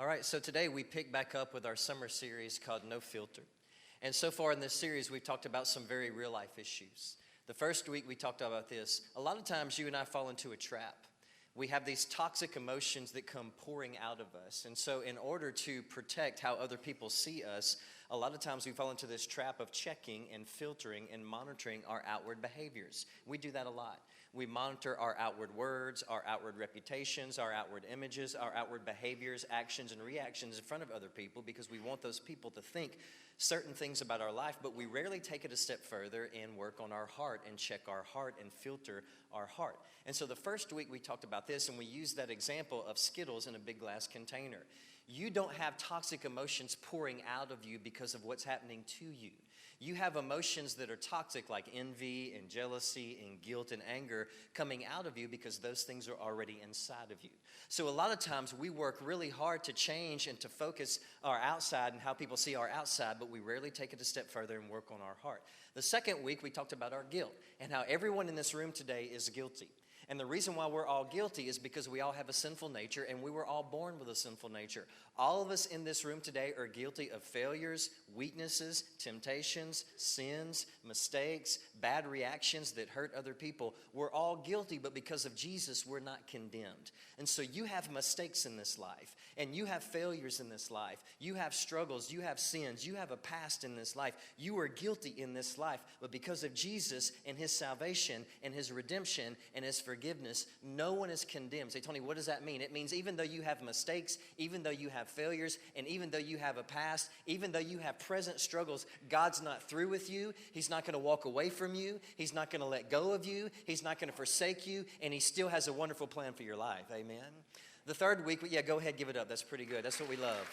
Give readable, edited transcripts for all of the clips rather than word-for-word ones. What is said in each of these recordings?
All right, so today we pick back up with our summer series called No Filter. And so far in this series, we've talked about some very real life issues. The first week we talked about this. A lot of times you and I fall into a trap. We have these toxic emotions that come pouring out of us. And so in order to protect how other people see us, a lot of times we fall into this trap of checking and filtering and monitoring our outward behaviors. We do that a lot. We monitor our outward words, our outward reputations, our outward images, our outward behaviors, actions, and reactions in front of other people because we want those people to think certain things about our life, but we rarely take it a step further and work on our heart and check our heart and filter our heart. And so the first week we talked about this, and we used that example of Skittles in a big glass container. You don't have toxic emotions pouring out of you because of what's happening to you. You have emotions that are toxic like envy and jealousy and guilt and anger coming out of you because those things are already inside of you. So a lot of times we work really hard to change and to focus our outside and how people see our outside, but we rarely take it a step further and work on our heart. The second week we talked about our guilt and how everyone in this room today is guilty. And the reason why we're all guilty is because we all have a sinful nature and we were all born with a sinful nature. All of us in this room today are guilty of failures, weaknesses, temptations, sins, mistakes, bad reactions that hurt other people. We're all guilty, but because of Jesus, we're not condemned. And so you have mistakes in this life and you have failures in this life. You have struggles, you have sins, you have a past in this life. You are guilty in this life, but because of Jesus and his salvation and his redemption and his forgiveness, no one is condemned. Say, Tony, what does that mean? It means even though you have mistakes, even though you have failures, and even though you have a past, even though you have present struggles, God's not through with you. He's not going to walk away from you. He's not going to let go of you. He's not going to forsake you, and he still has a wonderful plan for your life. Amen. The third week, yeah, go ahead, give it up. That's pretty good. That's what we love.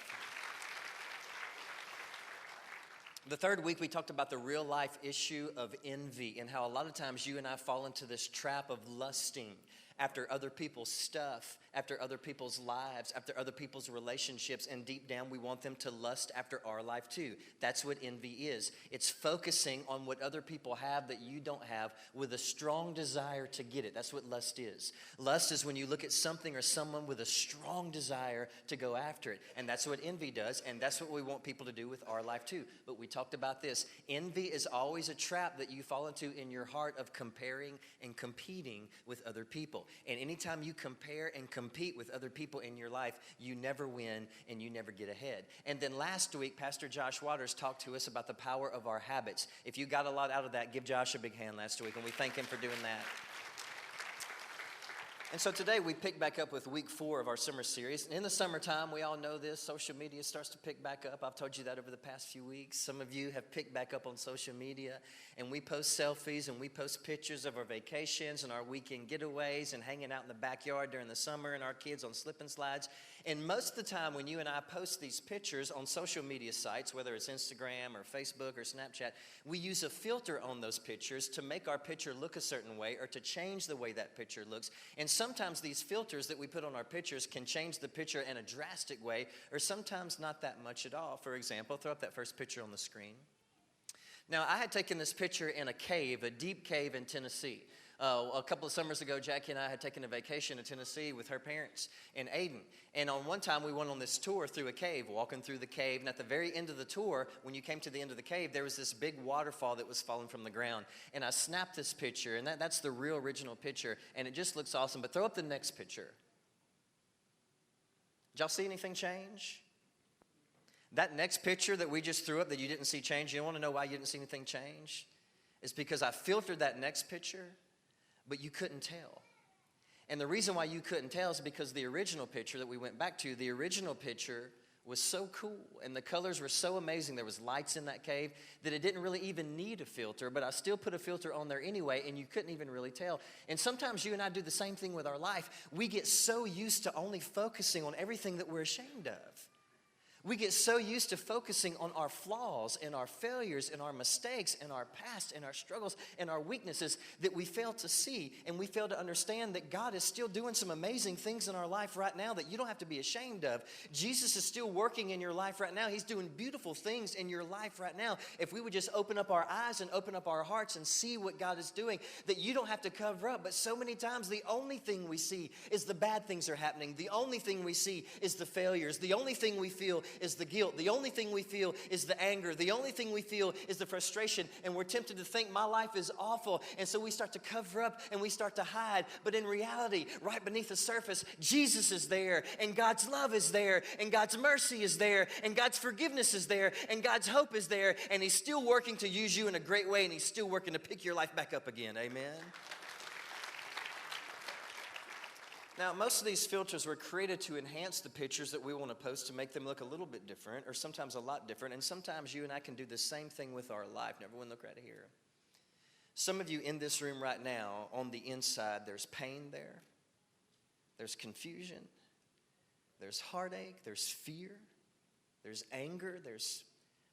The third week, we talked about the real life issue of envy and how a lot of times you and I fall into this trap of lusting after other people's stuff, after other people's lives, after other people's relationships, and deep down we want them to lust after our life too. That's what envy is. It's focusing on what other people have that you don't have with a strong desire to get it. That's what lust is. Lust is when you look at something or someone with a strong desire to go after it, and that's what envy does, and that's what we want people to do with our life too. But we talked about this. Envy is always a trap that you fall into in your heart of comparing and competing with other people. And anytime you compare and compete with other people in your life, you never win and you never get ahead. And then last week, Pastor Josh Waters talked to us about the power of our habits. If you got a lot out of that, give Josh a big hand last week, and we thank him for doing that. And so today we pick back up with week 4 of our summer series. And in the summertime, we all know this, social media starts to pick back up. I've told you that over the past few weeks. Some of you have picked back up on social media, and we post selfies and we post pictures of our vacations and our weekend getaways and hanging out in the backyard during the summer and our kids on slip and slides. And most of the time when you and I post these pictures on social media sites, whether it's Instagram or Facebook or Snapchat, we use a filter on those pictures to make our picture look a certain way or to change the way that picture looks. And sometimes these filters that we put on our pictures can change the picture in a drastic way, or sometimes not that much at all. For example, throw up that first picture on the screen. Now, I had taken this picture in a cave, a deep cave in Tennessee. A couple of summers ago, Jackie and I had taken a vacation to Tennessee with her parents in Aden. And on one time, we went on this tour through a cave, walking through the cave. And at the very end of the tour, when you came to the end of the cave, there was this big waterfall that was falling from the ground. And I snapped this picture, and that's the real original picture. And it just looks awesome. But throw up the next picture. Did y'all see anything change? That next picture that we just threw up that you didn't see change, you want to know why you didn't see anything change? It's because I filtered that next picture, but you couldn't tell. And the reason why you couldn't tell is because the original picture that we went back to, the original picture was so cool and the colors were so amazing. There was lights in that cave that it didn't really even need a filter, but I still put a filter on there anyway, and you couldn't even really tell. And sometimes you and I do the same thing with our life. We get so used to only focusing on everything that we're ashamed of. We get so used to focusing on our flaws and our failures and our mistakes and our past and our struggles and our weaknesses that we fail to see, and we fail to understand that God is still doing some amazing things in our life right now that you don't have to be ashamed of. Jesus is still working in your life right now. He's doing beautiful things in your life right now. If we would just open up our eyes and open up our hearts and see what God is doing, that you don't have to cover up. But so many times the only thing we see is the bad things are happening. The only thing we see is the failures. The only thing we feel is the guilt. The only thing we feel is the anger. The only thing we feel is the frustration. And we're tempted to think my life is awful. And so we start to cover up and we start to hide. But in reality, right beneath the surface, Jesus is there, and God's love is there, and God's mercy is there, and God's forgiveness is there, and God's hope is there. And He's still working to use you in a great way, and He's still working to pick your life back up again. Amen. Now, most of these filters were created to enhance the pictures that we want to post, to make them look a little bit different, or sometimes a lot different. And sometimes you and I can do the same thing with our life. Now, everyone look right here. Some of you in this room right now, on the inside, there's pain there. There's confusion. There's heartache. There's fear. There's anger. There's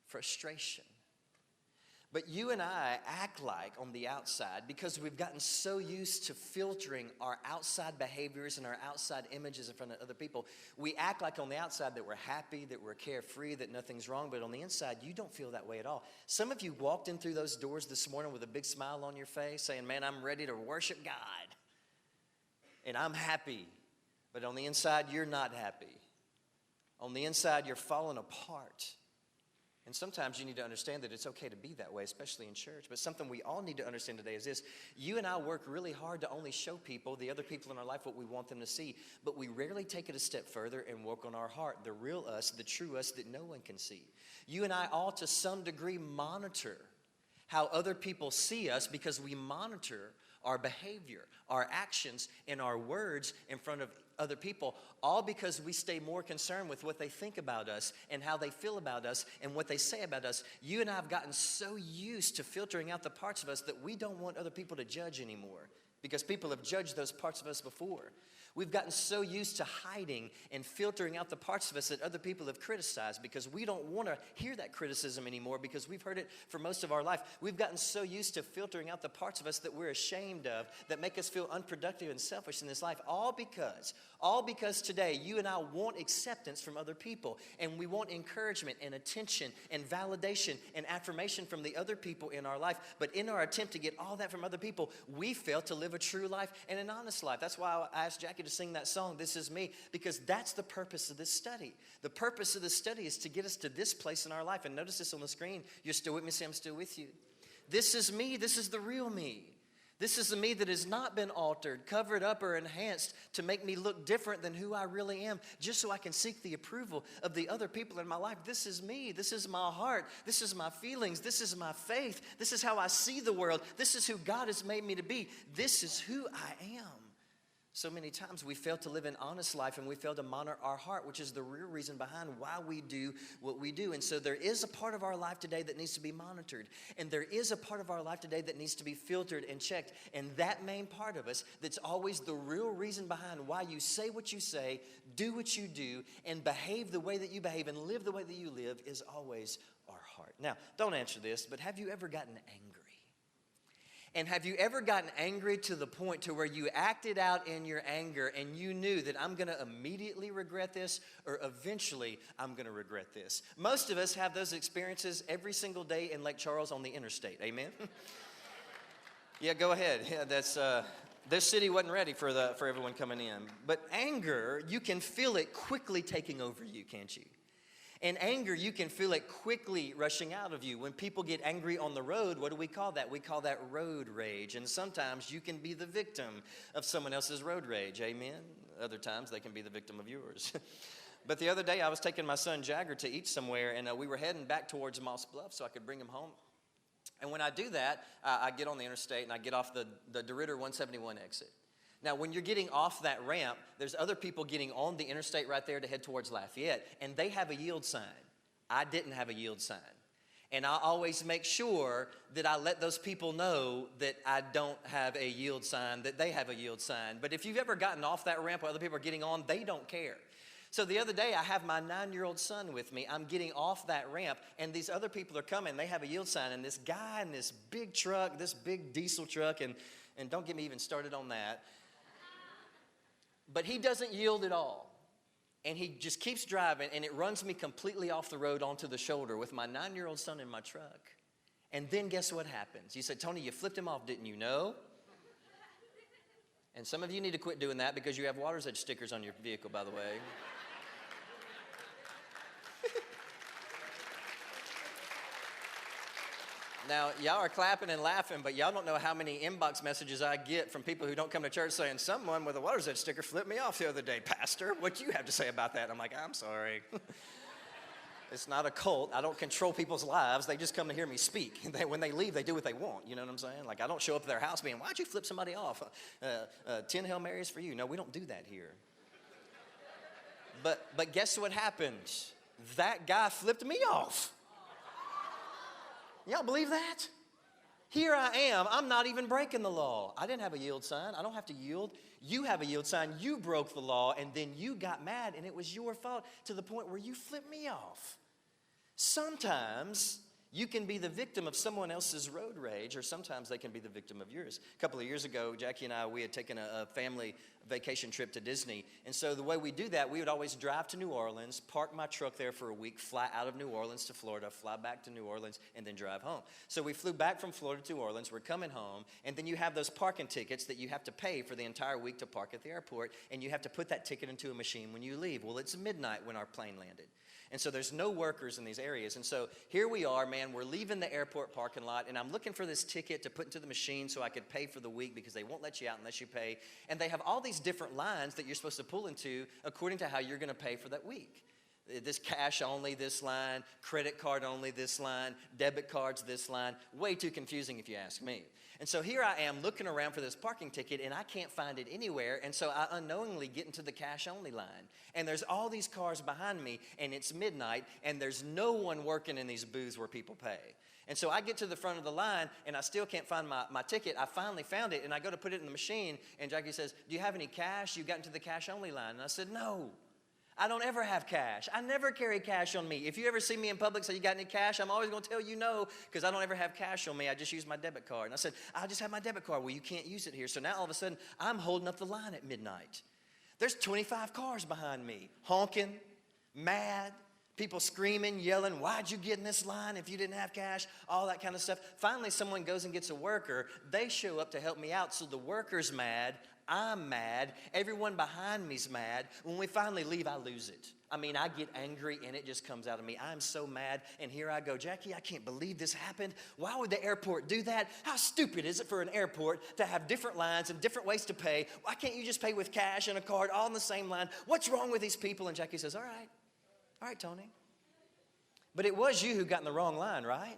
frustration. But you and I act like on the outside, because we've gotten so used to filtering our outside behaviors and our outside images in front of other people, we act like on the outside that we're happy, that we're carefree, that nothing's wrong, but on the inside, you don't feel that way at all. Some of you walked in through those doors this morning with a big smile on your face, saying, man, I'm ready to worship God, and I'm happy. But on the inside, you're not happy. On the inside, you're falling apart. And sometimes you need to understand that it's okay to be that way, especially in church. But something we all need to understand today is this. You and I work really hard to only show people, the other people in our life, what we want them to see. But we rarely take it a step further and work on our heart, the real us, the true us that no one can see. You and I all, to some degree, monitor how other people see us, because we monitor our behavior, our actions, and our words in front of other people, all because we stay more concerned with what they think about us and how they feel about us and what they say about us. You and I have gotten so used to filtering out the parts of us that we don't want other people to judge anymore, because people have judged those parts of us before. We've gotten so used to hiding and filtering out the parts of us that other people have criticized, because we don't want to hear that criticism anymore, because we've heard it for most of our life. We've gotten so used to filtering out the parts of us that we're ashamed of, that make us feel unproductive and selfish in this life, all because today you and I want acceptance from other people, and we want encouragement and attention and validation and affirmation from the other people in our life. But in our attempt to get all that from other people, we fail to live a true life and an honest life. That's why I asked Jackie to sing that song, This Is Me, because that's the purpose of this study. The purpose of this study is to get us to this place in our life. And notice this on the screen. You're still with me? Say, I'm still with you. This is me. This is the real me. This is the me that has not been altered, covered up, or enhanced to make me look different than who I really am, just so I can seek the approval of the other people in my life. This is me. This is my heart. This is my feelings. This is my faith. This is how I see the world. This is who God has made me to be. This is who I am. So many times we fail to live an honest life, and we fail to monitor our heart, which is the real reason behind why we do what we do. And so there is a part of our life today that needs to be monitored. And there is a part of our life today that needs to be filtered and checked. And that main part of us that's always the real reason behind why you say what you say, do what you do, and behave the way that you behave and live the way that you live is always our heart. Now, don't answer this, but have you ever gotten angry? And have you ever gotten angry to the point to where you acted out in your anger and you knew that I'm going to immediately regret this, or eventually I'm going to regret this? Most of us have those experiences every single day in Lake Charles on the interstate. Amen? Yeah, go ahead. Yeah, that's this city wasn't ready for everyone coming in. But anger, you can feel it quickly taking over you, can't you? And anger, you can feel it quickly rushing out of you. When people get angry on the road, what do we call that? We call that road rage. And sometimes you can be the victim of someone else's road rage. Amen? Other times they can be the victim of yours. But the other day I was taking my son Jagger to eat somewhere, and we were heading back towards Moss Bluff so I could bring him home. And when I do that, I get on the interstate and I get off the DeRidder 171 exit. Now, when you're getting off that ramp, there's other people getting on the interstate right there to head towards Lafayette, and they have a yield sign. I didn't have a yield sign. And I always make sure that I let those people know that I don't have a yield sign, that they have a yield sign. But if you've ever gotten off that ramp while other people are getting on, they don't care. So the other day, I have my 9-year-old son with me. I'm getting off that ramp, and these other people are coming. They have a yield sign, and this guy in this big truck, this big diesel truck, and don't get me even started on that. But he doesn't yield at all. And he just keeps driving, and it runs me completely off the road onto the shoulder with my 9-year-old son in my truck. And then guess what happens? You said, Tony, you flipped him off, didn't you? No. And some of you need to quit doing that because you have Water's Edge stickers on your vehicle, by the way. Now, y'all are clapping and laughing, but y'all don't know how many inbox messages I get from people who don't come to church saying, someone with a Water's Edge sticker flipped me off the other day. Pastor, what do you have to say about that? I'm like, I'm sorry. It's not a cult. I don't control people's lives. They just come to hear me speak. When they leave, they do what they want. You know what I'm saying? Like, I don't show up at their house being, why'd you flip somebody off? 10 Hail Marys for you. No, we don't do that here. But guess what happened? That guy flipped me off. Y'all believe that? Here I am. I'm not even breaking the law. I didn't have a yield sign. I don't have to yield. You have a yield sign. You broke the law, and then you got mad, and it was your fault to the point where you flipped me off. Sometimes you can be the victim of someone else's road rage, or sometimes they can be the victim of yours. A couple of years ago, Jackie and I, we had taken a family vacation trip to Disney. And so the way we do that, we would always drive to New Orleans, park my truck there for a week, fly out of New Orleans to Florida, fly back to New Orleans, and then drive home. So we flew back from Florida to New Orleans. We're coming home, and then you have those parking tickets that you have to pay for the entire week to park at the airport, and you have to put that ticket into a machine when you leave. Well, it's midnight when our plane landed. And so there's no workers in these areas. And so here we are, man, we're leaving the airport parking lot, and I'm looking for this ticket to put into the machine so I could pay for the week because they won't let you out unless you pay. And they have all these different lines that you're supposed to pull into according to how you're going to pay for that week. This cash only, this line, credit card only, this line, debit cards, this line. Way too confusing if you ask me. And so here I am looking around for this parking ticket, and I can't find it anywhere. And so I unknowingly get into the cash only line. And there's all these cars behind me, and it's midnight, and there's no one working in these booths where people pay. And so I get to the front of the line, and I still can't find my ticket. I finally found it, and I go to put it in the machine, and Jackie says, do you have any cash? You got into the cash only line. And I said, no. I don't ever have cash. I never carry cash on me. If you ever see me in public say, you got any cash? I'm always going to tell you no because I don't ever have cash on me. I just use my debit card. And I said, I just have my debit card. Well, you can't use it here. So now all of a sudden, I'm holding up the line at midnight. There's 25 cars behind me, honking, mad, people screaming, yelling, why'd you get in this line if you didn't have cash? All that kind of stuff. Finally, someone goes and gets a worker. They show up to help me out. So the worker's mad. I'm mad. Everyone behind me's mad. When we finally leave, I lose it. I mean, I get angry and it just comes out of me. I'm so mad. And here I go, Jackie, I can't believe this happened. Why would the airport do that? How stupid is it for an airport to have different lines and different ways to pay? Why can't you just pay with cash and a card all on the same line? What's wrong with these people? And Jackie says, all right, Tony. But it was you who got in the wrong line, right?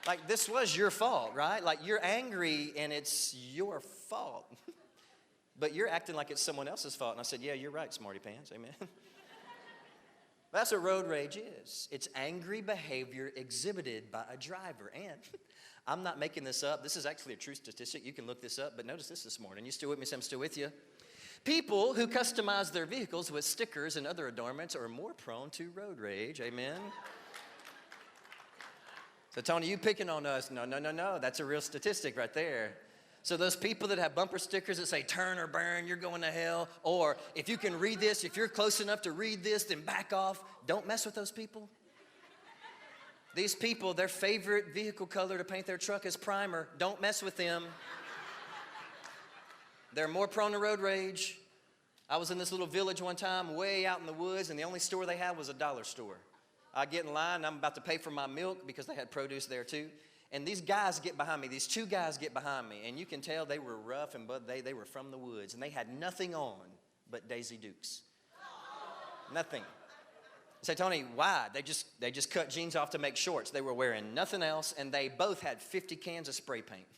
Like, this was your fault, right? Like, you're angry and it's your fault. But you're acting like it's someone else's fault. And I said, yeah, you're right, smarty pants. Amen. That's what road rage is. It's angry behavior exhibited by a driver. And I'm not making this up. This is actually a true statistic. You can look this up. But notice this morning. You still with me? So I'm still with you. People who customize their vehicles with stickers and other adornments are more prone to road rage. Amen. So, Tony, you picking on us? No. That's a real statistic right there. So those people that have bumper stickers that say, turn or burn, you're going to hell. Or if you can read this, if you're close enough to read this, then back off. Don't mess with those people. These people, their favorite vehicle color to paint their truck is primer. Don't mess with them. They're more prone to road rage. I was in this little village one time, way out in the woods, and the only store they had was a dollar store. I get in line, and I'm about to pay for my milk because they had produce there too. And these guys get behind me, these two guys get behind me, and you can tell they were rough, and but they were from the woods, and they had nothing on but Daisy Dukes. Nothing. I say, Tony, why? They just cut jeans off to make shorts. They were wearing nothing else, and they both had 50 cans of spray paint.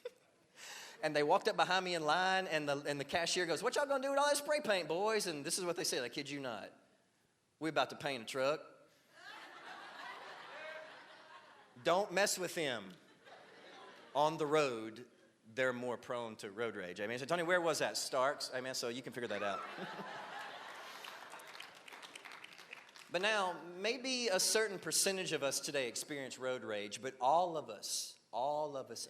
And they walked up behind me in line, and the cashier goes, what y'all gonna do with all that spray paint, boys? And this is what they said, I kid you not. We're about to paint a truck. Don't mess with them. On the road, they're more prone to road rage. Amen. So, Tony, where was that? Starks. Amen. So you can figure that out. But now, maybe a certain percentage of us today experience road rage, but all of us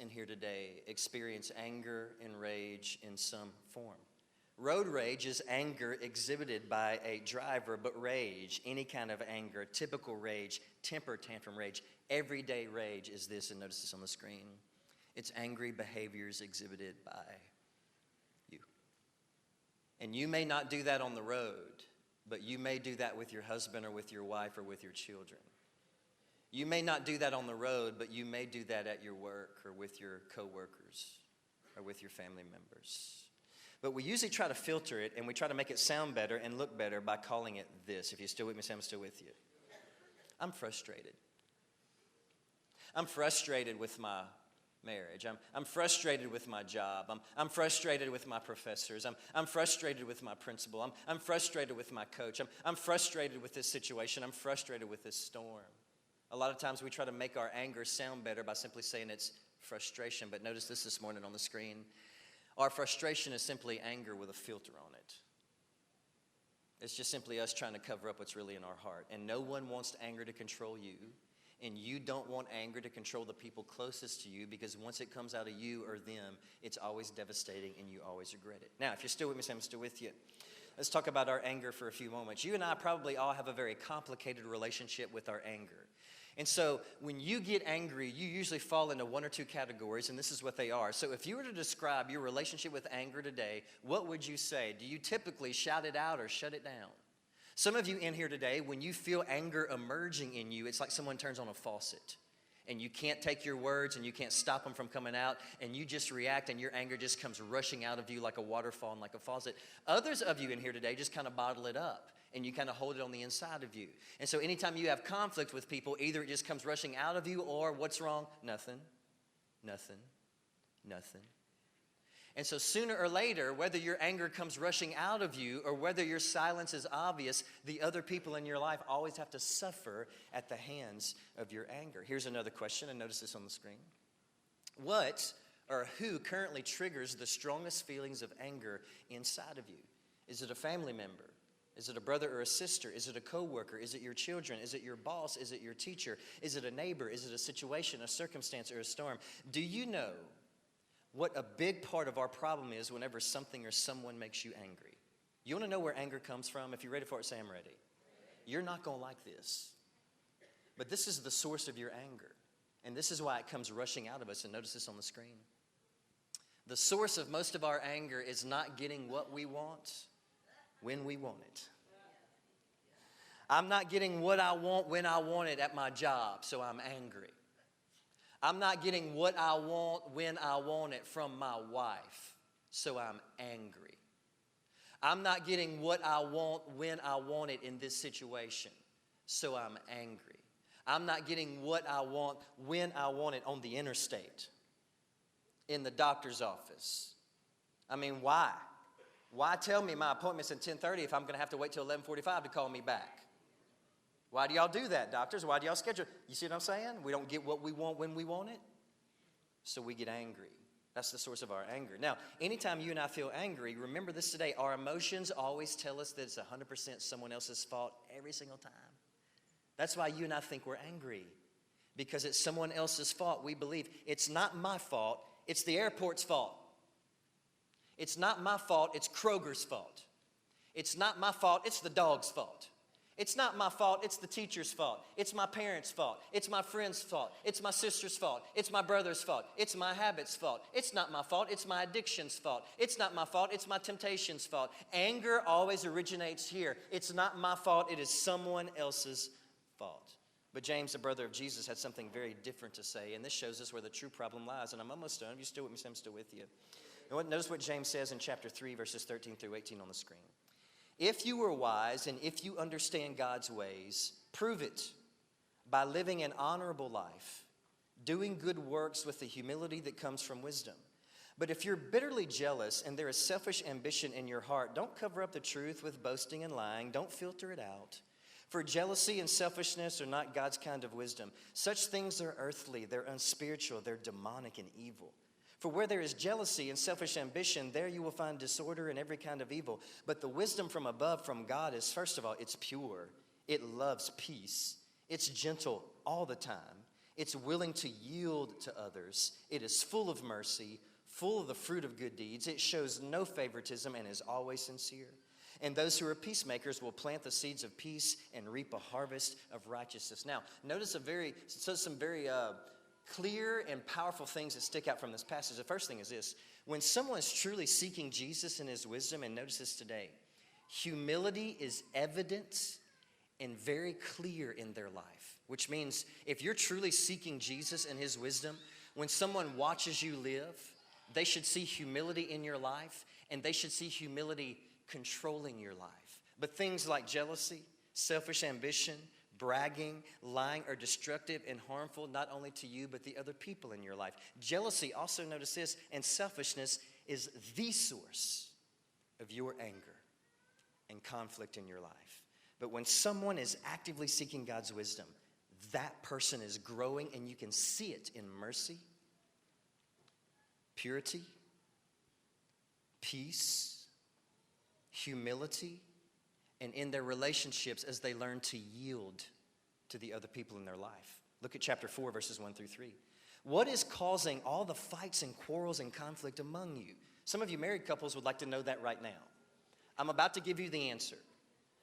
in here today experience anger and rage in some form. Road rage is anger exhibited by a driver, but rage, any kind of anger, typical rage, temper tantrum rage, everyday rage is this, and notice this on the screen. It's angry behaviors exhibited by you. And you may not do that on the road, but you may do that with your husband or with your wife or with your children. You may not do that on the road, but you may do that at your work or with your coworkers or with your family members. But we usually try to filter it, and we try to make it sound better and look better by calling it this. If you're still with me, say, I'm still with you. I'm frustrated. I'm frustrated with my marriage. I'm frustrated with my job. I'm frustrated with my professors. I'm frustrated with my principal. I'm frustrated with my coach. I'm frustrated with this situation. I'm frustrated with this storm. A lot of times we try to make our anger sound better by simply saying it's frustration. But notice this morning on the screen. Our frustration is simply anger with a filter on it. It's just simply us trying to cover up what's really in our heart. And no one wants anger to control you. And you don't want anger to control the people closest to you, because once it comes out of you or them, it's always devastating and you always regret it. Now, if you're still with me, say I'm still with you. Let's talk about our anger for a few moments. You and I probably all have a very complicated relationship with our anger. And so when you get angry, you usually fall into one or two categories, and this is what they are. So if you were to describe your relationship with anger today, what would you say? Do you typically shout it out or shut it down? Some of you in here today, when you feel anger emerging in you, it's like someone turns on a faucet. And you can't take your words and you can't stop them from coming out, and you just react, and your anger just comes rushing out of you like a waterfall and like a faucet. Others of you in here today just kind of bottle it up, and you kind of hold it on the inside of you. And so anytime you have conflict with people, either it just comes rushing out of you, or what's wrong? Nothing, nothing, nothing. And so sooner or later, whether your anger comes rushing out of you or whether your silence is obvious, the other people in your life always have to suffer at the hands of your anger. Here's another question, and notice this on the screen. What or who currently triggers the strongest feelings of anger inside of you? Is it a family member? Is it a brother or a sister? Is it a coworker? Is it your children? Is it your boss? Is it your teacher? Is it a neighbor? Is it a situation, a circumstance, or a storm? Do you know what a big part of our problem is whenever something or someone makes you angry? You want to know where anger comes from? If you're ready for it, say I'm ready. You're not going to like this. But this is the source of your anger. And this is why it comes rushing out of us. And notice this on the screen. The source of most of our anger is not getting what we want when we want it. I'm not getting what I want when I want it at my job, so I'm angry. I'm not getting what I want when I want it from my wife, so I'm angry. I'm not getting what I want when I want it in this situation, so I'm angry. I'm not getting what I want when I want it on the interstate, in the doctor's office. I mean, why? Why tell me my appointment's at 10:30 if I'm going to have to wait till 11:45 to call me back? Why do y'all do that, doctors? Why do y'all schedule? You see what I'm saying? We don't get what we want when we want it, so we get angry. That's the source of our anger. Now, anytime you and I feel angry, remember this today, our emotions always tell us that it's 100% someone else's fault every single time. That's why you and I think we're angry, because it's someone else's fault. We believe it's not my fault, it's the airport's fault. It's not my fault, it's Kroger's fault. It's not my fault, it's the dog's fault. It's not my fault, it's the teacher's fault. It's my parents' fault. It's my friend's fault. It's my sister's fault. It's my brother's fault. It's my habit's fault. It's not my fault, it's my addiction's fault. It's not my fault, it's my temptation's fault. Anger always originates here. It's not my fault, it is someone else's fault. But James, the brother of Jesus, had something very different to say, and this shows us where the true problem lies. And I'm almost done. If you're still with me, I'm still with you. And notice what James says in chapter 3, verses 13 through 18 on the screen. If you are wise and if you understand God's ways, prove it by living an honorable life, doing good works with the humility that comes from wisdom. But if you're bitterly jealous and there is selfish ambition in your heart, don't cover up the truth with boasting and lying. Don't filter it out. For jealousy and selfishness are not God's kind of wisdom. Such things are earthly, they're unspiritual, they're demonic and evil. For where there is jealousy and selfish ambition, there you will find disorder and every kind of evil. But the wisdom from above, from God, is, first of all, it's pure. It loves peace. It's gentle all the time. It's willing to yield to others. It is full of mercy, full of the fruit of good deeds. It shows no favoritism and is always sincere. And those who are peacemakers will plant the seeds of peace and reap a harvest of righteousness. Now, notice some very clear and powerful things that stick out from this passage. The first thing is this. When someone is truly seeking Jesus and his wisdom, and notice this today, humility is evident and very clear in their life. Which means if you're truly seeking Jesus and his wisdom, when someone watches you live, they should see humility in your life, and they should see humility controlling your life. But things like jealousy, selfish ambition, bragging, lying are destructive and harmful not only to you but the other people in your life. Jealousy, also notice this, and selfishness is the source of your anger and conflict in your life. But when someone is actively seeking God's wisdom, that person is growing, and you can see it in mercy, purity, peace, humility, and in their relationships as they learn to yield to the other people in their life. Look at chapter 4, verses 1 through 3. What is causing all the fights and quarrels and conflict among you? Some of you married couples would like to know that right now. I'm about to give you the answer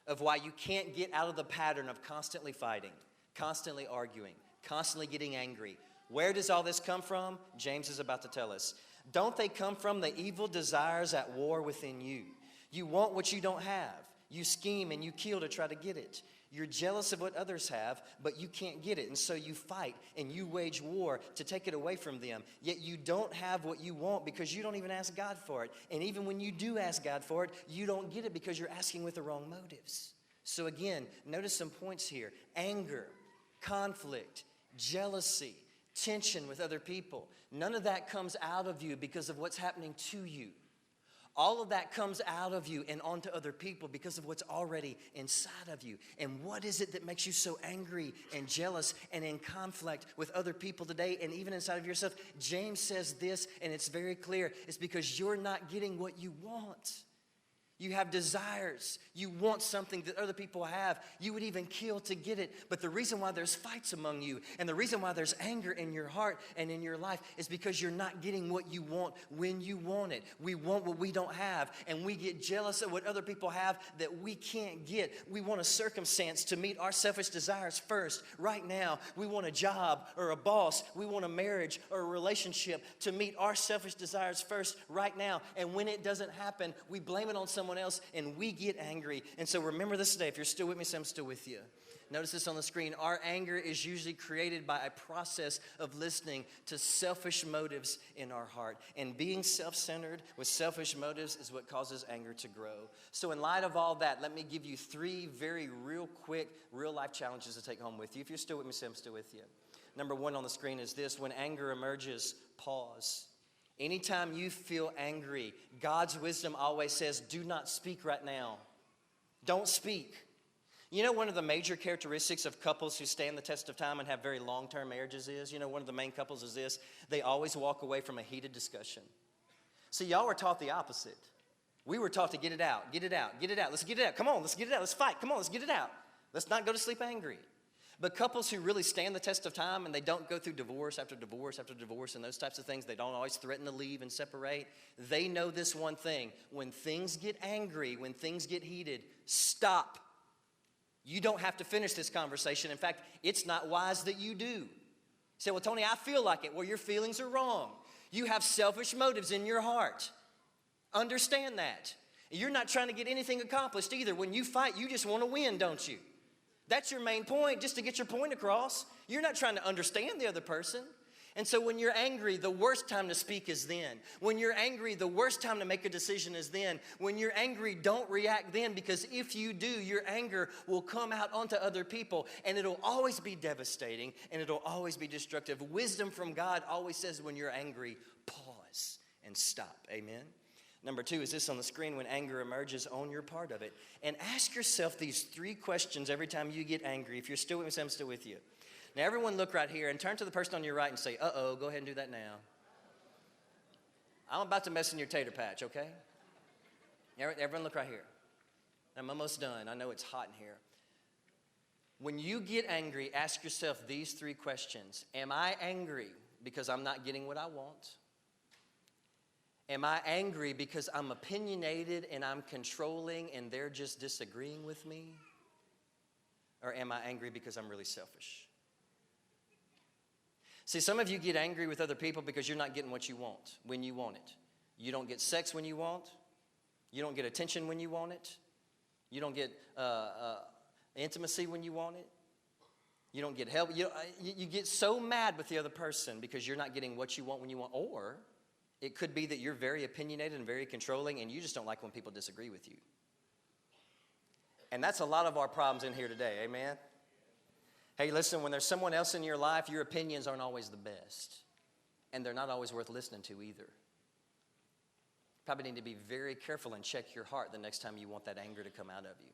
of why you can't get out of the pattern of constantly fighting, constantly arguing, constantly getting angry. Where does all this come from? James is about to tell us. Don't they come from the evil desires at war within you? You want what you don't have. You scheme and you kill to try to get it. You're jealous of what others have, but you can't get it. And so you fight and you wage war to take it away from them. Yet you don't have what you want because you don't even ask God for it. And even when you do ask God for it, you don't get it because you're asking with the wrong motives. So again, notice some points here. Anger, conflict, jealousy, tension with other people. None of that comes out of you because of what's happening to you. All of that comes out of you and onto other people because of what's already inside of you. And what is it that makes you so angry and jealous and in conflict with other people today and even inside of yourself? James says this, and it's very clear. It's because you're not getting what you want. You have desires. You want something that other people have. You would even kill to get it. But the reason why there's fights among you and the reason why there's anger in your heart and in your life is because you're not getting what you want when you want it. We want what we don't have, and we get jealous of what other people have that we can't get. We want a circumstance to meet our selfish desires first. Right now, we want a job or a boss. We want a marriage or a relationship to meet our selfish desires first right now. And when it doesn't happen, we blame it on someone else, and we get angry. And so remember this today. If you're still with me, say I'm still with you. Notice this on the screen. Our anger is usually created by a process of listening to selfish motives in our heart. And being self-centered with selfish motives is what causes anger to grow. So in light of all that, let me give you 3 very real quick, real-life challenges to take home with you. If you're still with me, say I'm still with you. Number 1 on the screen is this. When anger emerges, pause. Anytime you feel angry, God's wisdom always says, do not speak right now. Don't speak. You know, one of the major characteristics of couples who stand the test of time and have very long-term marriages is, one of the main couples is this: they always walk away from a heated discussion. See, y'all were taught the opposite. We were taught to get it out, get it out, get it out. Let's get it out. Come on, let's get it out. Let's fight. Come on, let's get it out. Let's not go to sleep angry. But couples who really stand the test of time and they don't go through divorce after divorce after divorce and those types of things, they don't always threaten to leave and separate. They know this one thing: when things get angry, when things get heated, stop. You don't have to finish this conversation. In fact, it's not wise that you do. You say, well, Tony, I feel like it. Well, your feelings are wrong. You have selfish motives in your heart. Understand that. You're not trying to get anything accomplished either. When you fight, you just want to win, don't you? That's your main point, just to get your point across. You're not trying to understand the other person. And so when you're angry, the worst time to speak is then. When you're angry, the worst time to make a decision is then. When you're angry, don't react then, because if you do, your anger will come out onto other people, and it'll always be devastating, and it'll always be destructive. Wisdom from God always says when you're angry, pause and stop. Amen? Number 2 is this on the screen. When anger emerges, own your part of it. And ask yourself these 3 questions every time you get angry. If you're still with me, say I'm still with you. Now, everyone look right here and turn to the person on your right and say, uh-oh, go ahead and do that now. I'm about to mess in your tater patch, okay? Everyone look right here. I'm almost done. I know it's hot in here. When you get angry, ask yourself these 3 questions. Am I angry because I'm not getting what I want? Am I angry because I'm opinionated and I'm controlling and they're just disagreeing with me? Or am I angry because I'm really selfish? See, some of you get angry with other people because you're not getting what you want when you want it. You don't get sex when you want. You don't get attention when you want it. You don't get intimacy when you want it. You don't get help. You get so mad with the other person because you're not getting what you want when you want. Or it could be that you're very opinionated and very controlling and you just don't like when people disagree with you. And that's a lot of our problems in here today, amen? Hey, listen, when there's someone else in your life, your opinions aren't always the best. And they're not always worth listening to either. Probably need to be very careful and check your heart the next time you want that anger to come out of you.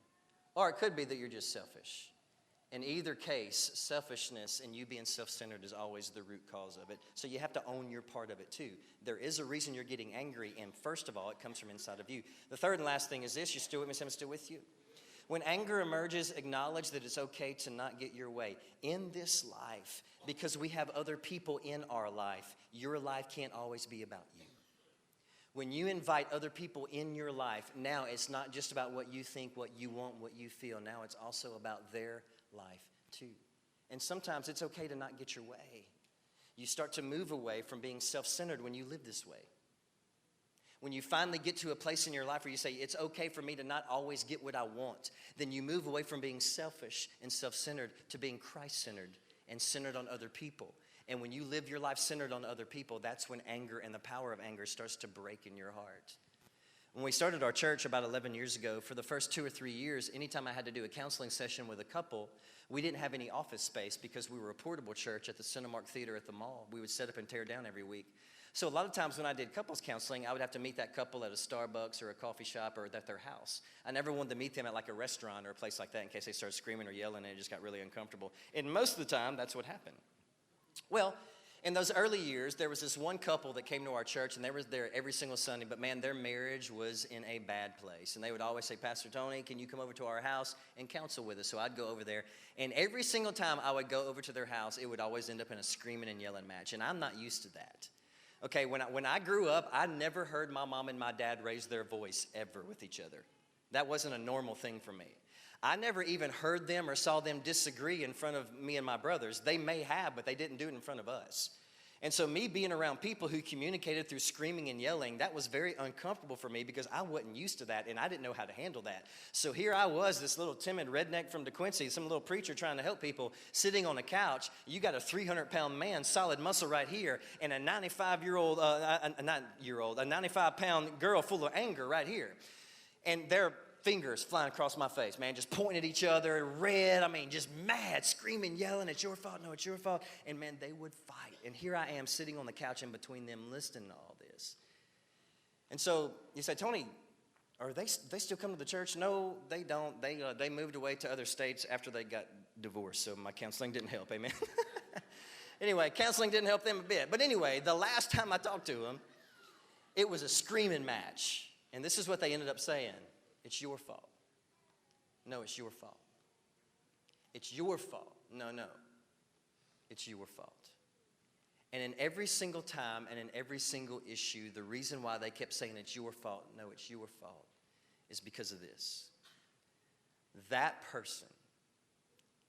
Or it could be that you're just selfish. In either case, selfishness and you being self-centered is always the root cause of it. So you have to own your part of it too. There is a reason you're getting angry, and first of all, it comes from inside of you. The third and last thing is this. You still with me? I'm still with you. When anger emerges, acknowledge that it's okay to not get your way. In this life, because we have other people in our life, your life can't always be about you. When you invite other people in your life, now it's not just about what you think, what you want, what you feel. Now it's also about their life too. And sometimes it's okay to not get your way. You start to move away from being self-centered when you live this way. When you finally get to a place in your life where you say, it's okay for me to not always get what I want, then you move away from being selfish and self-centered to being Christ-centered and centered on other people. And when you live your life centered on other people, that's when anger and the power of anger starts to break in your heart. When we started our church about 11 years ago, for the first 2 or 3 years, anytime I had to do a counseling session with a couple, we didn't have any office space because we were a portable church at the Cinemark Theater at the mall. We would set up and tear down every week. So a lot of times when I did couples counseling, I would have to meet that couple at a Starbucks or a coffee shop or at their house. I never wanted to meet them at like a restaurant or a place like that in case they started screaming or yelling and it just got really uncomfortable. And most of the time, that's what happened. Well, in those early years, there was this one couple that came to our church, and they were there every single Sunday, but man, their marriage was in a bad place. And they would always say, Pastor Tony, can you come over to our house and counsel with us? So I'd go over there, and every single time I would go over to their house, it would always end up in a screaming and yelling match, and I'm not used to that. Okay, when I grew up, I never heard my mom and my dad raise their voice ever with each other. That wasn't a normal thing for me. I never even heard them or saw them disagree in front of me and my brothers. They may have, but they didn't do it in front of us. And so me being around people who communicated through screaming and yelling, that was very uncomfortable for me because I wasn't used to that and I didn't know how to handle that. So here I was, this little timid redneck from DeQuincy, some little preacher trying to help people, sitting on a couch. You got a 300-pound man, solid muscle right here, and a 95-pound girl full of anger right here. And their fingers flying across my face, man, just pointing at each other, red, just mad, screaming, yelling, it's your fault, no, it's your fault. And man, they would fight. And here I am sitting on the couch in between them listening to all this. And so you say, Tony, are they still come to the church? No, they don't. They moved away to other states after they got divorced, so my counseling didn't help, amen? Anyway, counseling didn't help them a bit. But anyway, the last time I talked to them, it was a screaming match. And this is what they ended up saying. It's your fault. No, it's your fault. It's your fault. No. It's your fault. And in every single time and in every single issue, the reason why they kept saying it's your fault, no, it's your fault, is because of this. That person,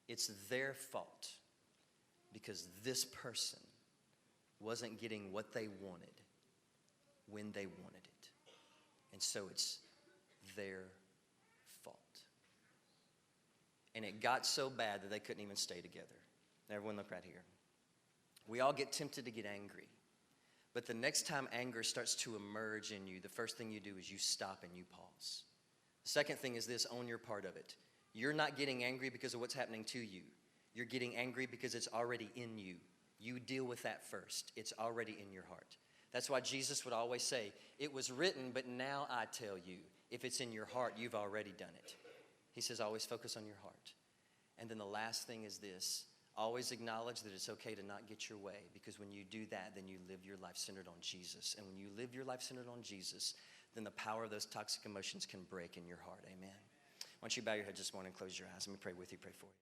it's their fault because this person wasn't getting what they wanted when they wanted it. And so it's their fault. And it got so bad that they couldn't even stay together. Now, everyone look right here. We all get tempted to get angry. But the next time anger starts to emerge in you, the first thing you do is you stop and you pause. The second thing is this, own your part of it. You're not getting angry because of what's happening to you. You're getting angry because it's already in you. You deal with that first. It's already in your heart. That's why Jesus would always say, it was written, but now I tell you, if it's in your heart, you've already done it. He says, always focus on your heart. And then the last thing is this, always acknowledge that it's okay to not get your way, because when you do that, then you live your life centered on Jesus. And when you live your life centered on Jesus, then the power of those toxic emotions can break in your heart. Amen. Why don't you bow your head this morning and close your eyes. Let me pray with you, pray for you.